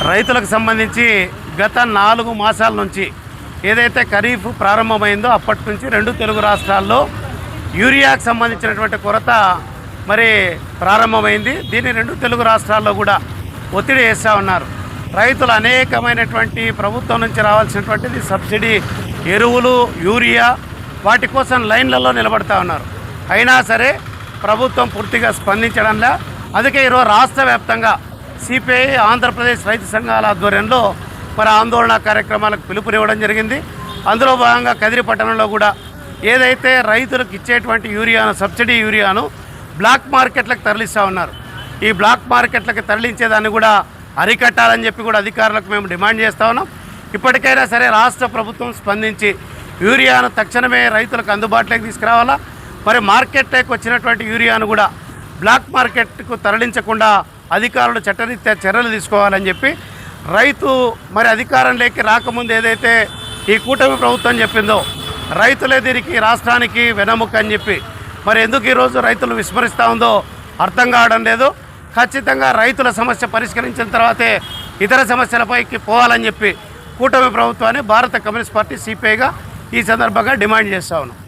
రైతులకు సంబంధించి గత 4 మాసాల నుంచి ఏదైతే ఖరీఫ్ ప్రారంభమైందో అప్పటి నుంచి 2 తెలుగు రాష్ట్రాల్లో యూరియాకు సంబంధించినటువంటి కొరత మరి ప్రారంభమైంది. దీన్ని 2 తెలుగు రాష్ట్రాల్లో కూడా ఒత్తిడి చేస్తూ ఉన్నారు. రైతులు అనేకమైనటువంటి ప్రభుత్వం నుంచి రావాల్సినటువంటిది సబ్సిడీ ఎరువులు, యూరియా వాటి కోసం లైన్లలో నిలబడతా ఉన్నారు. అయినా సరే ప్రభుత్వం పూర్తిగా స్పందించడంలా. అందుకే ఈరోజు రాష్ట్ర వ్యాప్తంగా సిపిఐ ఆంధ్రప్రదేశ్ రైతు సంఘాల ఆధ్వర్యంలో మరి ఆందోళన కార్యక్రమాలకు పిలుపునివ్వడం జరిగింది. అందులో భాగంగా కదిరి పట్టణంలో కూడా ఏదైతే రైతులకు ఇచ్చేటువంటి యూరియాను, సబ్సిడీ యూరియాను బ్లాక్ మార్కెట్లకు తరలిస్తూ ఉన్నారు. ఈ బ్లాక్ మార్కెట్లకు తరలించేదాన్ని కూడా అరికట్టాలని చెప్పి కూడా అధికారులకు మేము డిమాండ్ చేస్తూ ఉన్నాం. ఇప్పటికైనా సరే రాష్ట్ర ప్రభుత్వం స్పందించి యూరియాను తక్షణమే రైతులకు అందుబాటులోకి తీసుకురావాలా. మరి మార్కెట్లోకి వచ్చినటువంటి యూరియాను కూడా బ్లాక్ మార్కెట్కు తరలించకుండా అధికారులు చట్టరీత్యా చర్యలు తీసుకోవాలని చెప్పి రైతు మరి అధికారంలోకి రాకముందు ఏదైతే ఈ కూటమి ప్రభుత్వం చెప్పిందో రైతులే దీనికి రాష్ట్రానికి వెన్నెముక అని చెప్పి మరి ఎందుకు ఈరోజు రైతులు విస్మరిస్తూ ఉందో అర్థం కావడం లేదు. ఖచ్చితంగా రైతుల సమస్య పరిష్కరించిన తర్వాతే ఇతర సమస్యలపైకి పోవాలని చెప్పి కూటమి ప్రభుత్వాన్ని భారత కమ్యూనిస్ట్ పార్టీ సిపిఐగా ఈ సందర్భంగా డిమాండ్ చేస్తూ ఉన్నాం.